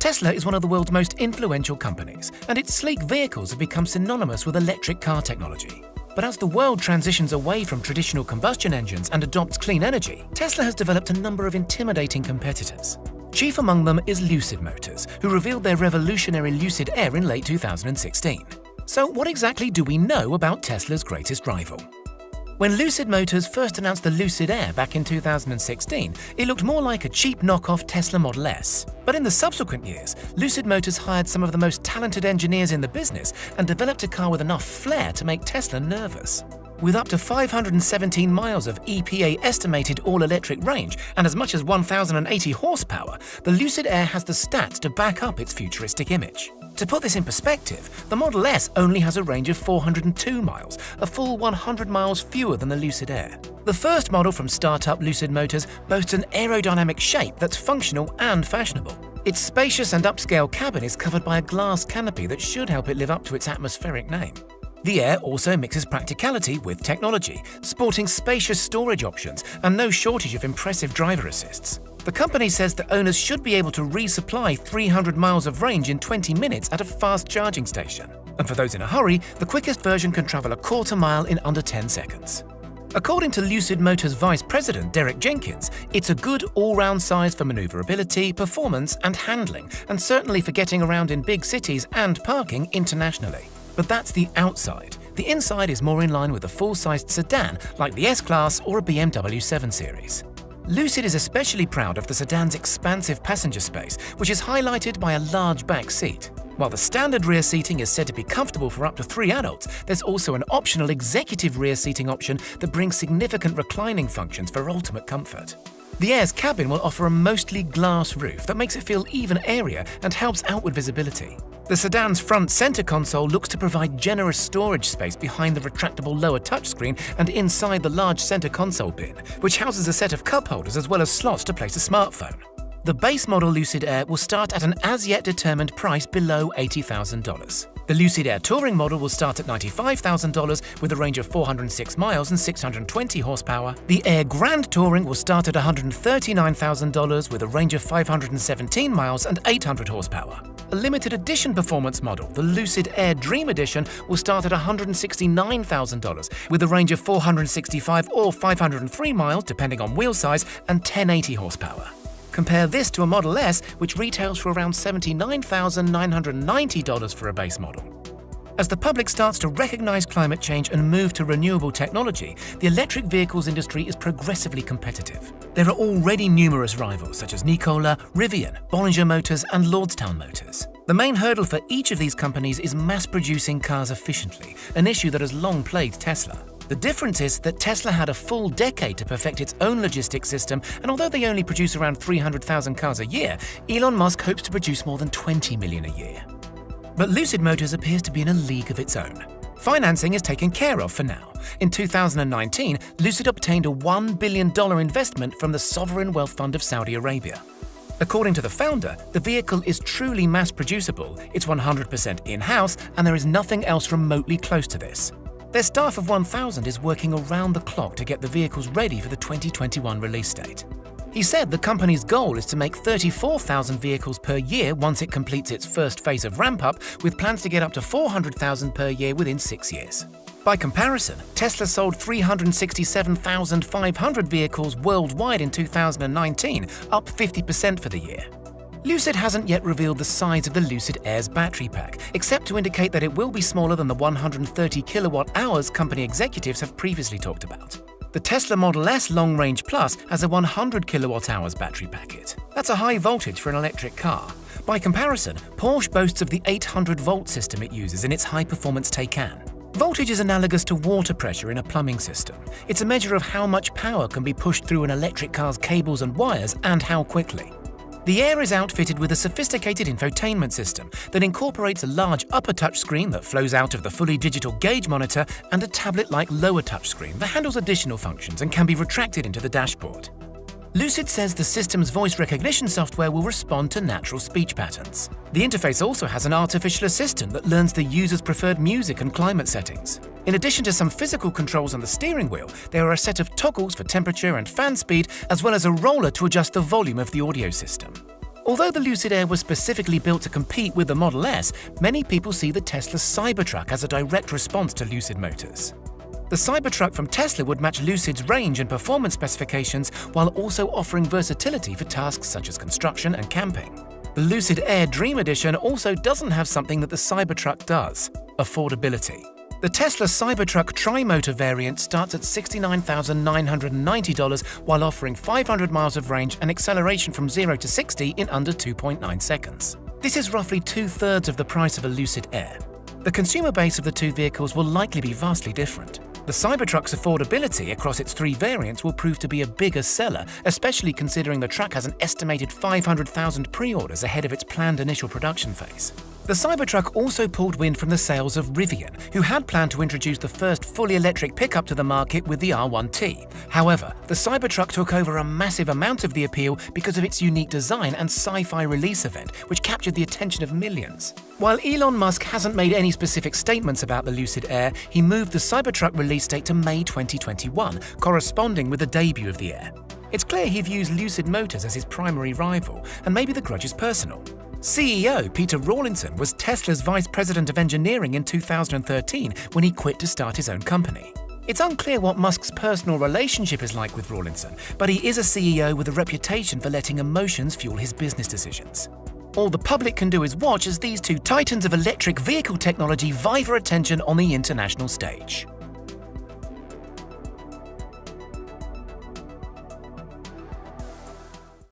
Tesla is one of the world's most influential companies, and its sleek vehicles have become synonymous with electric car technology. But as the world transitions away from traditional combustion engines and adopts clean energy, Tesla has developed a number of intimidating competitors. Chief among them is Lucid Motors, who revealed their revolutionary Lucid Air in late 2016. So what exactly do we know about Tesla's greatest rival? When Lucid Motors first announced the Lucid Air back in 2016, it looked more like a cheap knockoff Tesla Model S. But in the subsequent years, Lucid Motors hired some of the most talented engineers in the business and developed a car with enough flair to make Tesla nervous. With up to 517 miles of EPA-estimated all-electric range and as much as 1,080 horsepower, the Lucid Air has the stats to back up its futuristic image. To put this in perspective, the Model S only has a range of 402 miles, a full 100 miles fewer than the Lucid Air. The first model from startup Lucid Motors boasts an aerodynamic shape that's functional and fashionable. Its spacious and upscale cabin is covered by a glass canopy that should help it live up to its atmospheric name. The Air also mixes practicality with technology, sporting spacious storage options and no shortage of impressive driver assists. The company says that owners should be able to resupply 300 miles of range in 20 minutes at a fast charging station. And for those in a hurry, the quickest version can travel a quarter mile in under 10 seconds. According to Lucid Motors Vice President Derek Jenkins, it's a good all-round size for maneuverability, performance and handling, and certainly for getting around in big cities and parking internationally. But that's the outside. The inside is more in line with a full-sized sedan like the S-Class or a BMW 7 Series. Lucid is especially proud of the sedan's expansive passenger space, which is highlighted by a large back seat. While the standard rear seating is said to be comfortable for up to 3 adults, there's also an optional executive rear seating option that brings significant reclining functions for ultimate comfort. The Air's cabin will offer a mostly glass roof that makes it feel even airier and helps outward visibility. The sedan's front center console looks to provide generous storage space behind the retractable lower touchscreen and inside the large center console bin, which houses a set of cup holders as well as slots to place a smartphone. The base model Lucid Air will start at an as-yet determined price below $80,000. The Lucid Air Touring model will start at $95,000 with a range of 406 miles and 620 horsepower. The Air Grand Touring will start at $139,000 with a range of 517 miles and 800 horsepower. A limited edition performance model, the Lucid Air Dream Edition, will start at $169,000 with a range of 465 or 503 miles depending on wheel size and 1080 horsepower. Compare this to a Model S, which retails for around $79,990 for a base model. As the public starts to recognize climate change and move to renewable technology, the electric vehicles industry is progressively competitive. There are already numerous rivals such as Nikola, Rivian, Bollinger Motors, and Lordstown Motors. The main hurdle for each of these companies is mass-producing cars efficiently, an issue that has long plagued Tesla. The difference is that Tesla had a full decade to perfect its own logistics system, and although they only produce around 300,000 cars a year, Elon Musk hopes to produce more than 20 million a year. But Lucid Motors appears to be in a league of its own. Financing is taken care of for now. In 2019, Lucid obtained a $1 billion investment from the Sovereign Wealth Fund of Saudi Arabia. According to the founder, the vehicle is truly mass-producible, it's 100% in-house, and there is nothing else remotely close to this. Their staff of 1,000 is working around the clock to get the vehicles ready for the 2021 release date. He said the company's goal is to make 34,000 vehicles per year once it completes its first phase of ramp-up, with plans to get up to 400,000 per year within 6 years. By comparison, Tesla sold 367,500 vehicles worldwide in 2019, up 50% for the year. Lucid hasn't yet revealed the size of the Lucid Air's battery pack, except to indicate that it will be smaller than the 130 kilowatt-hours company executives have previously talked about. The Tesla Model S Long Range Plus has a 100 kilowatt-hours battery packet. That's a high voltage for an electric car. By comparison, Porsche boasts of the 800-volt system it uses in its high-performance Taycan. Voltage is analogous to water pressure in a plumbing system. It's a measure of how much power can be pushed through an electric car's cables and wires and how quickly. The Air is outfitted with a sophisticated infotainment system that incorporates a large upper touchscreen that flows out of the fully digital gauge monitor and a tablet-like lower touchscreen that handles additional functions and can be retracted into the dashboard. Lucid says the system's voice recognition software will respond to natural speech patterns. The interface also has an artificial assistant that learns the user's preferred music and climate settings. In addition to some physical controls on the steering wheel, there are a set of toggles for temperature and fan speed, as well as a roller to adjust the volume of the audio system. Although the Lucid Air was specifically built to compete with the Model S, many people see the Tesla Cybertruck as a direct response to Lucid Motors. The Cybertruck from Tesla would match Lucid's range and performance specifications while also offering versatility for tasks such as construction and camping. The Lucid Air Dream Edition also doesn't have something that the Cybertruck does: affordability. The Tesla Cybertruck Tri-Motor variant starts at $69,990 while offering 500 miles of range and acceleration from 0 to 60 in under 2.9 seconds. This is roughly two-thirds of the price of a Lucid Air. The consumer base of the two vehicles will likely be vastly different. The Cybertruck's affordability across its three variants will prove to be a bigger seller, especially considering the truck has an estimated 500,000 pre-orders ahead of its planned initial production phase. The Cybertruck also pulled wind from the sales of Rivian, who had planned to introduce the first fully electric pickup to the market with the R1T. However, the Cybertruck took over a massive amount of the appeal because of its unique design and sci-fi release event, which captured the attention of millions. While Elon Musk hasn't made any specific statements about the Lucid Air, he moved the Cybertruck release date to May 2021, corresponding with the debut of the Air. It's clear he views Lucid Motors as his primary rival, and maybe the grudge is personal. CEO Peter Rawlinson was Tesla's vice president of engineering in 2013 when he quit to start his own company. It's unclear what Musk's personal relationship is like with Rawlinson, but he is a CEO with a reputation for letting emotions fuel his business decisions. All the public can do is watch as these two titans of electric vehicle technology vie for attention on the international stage.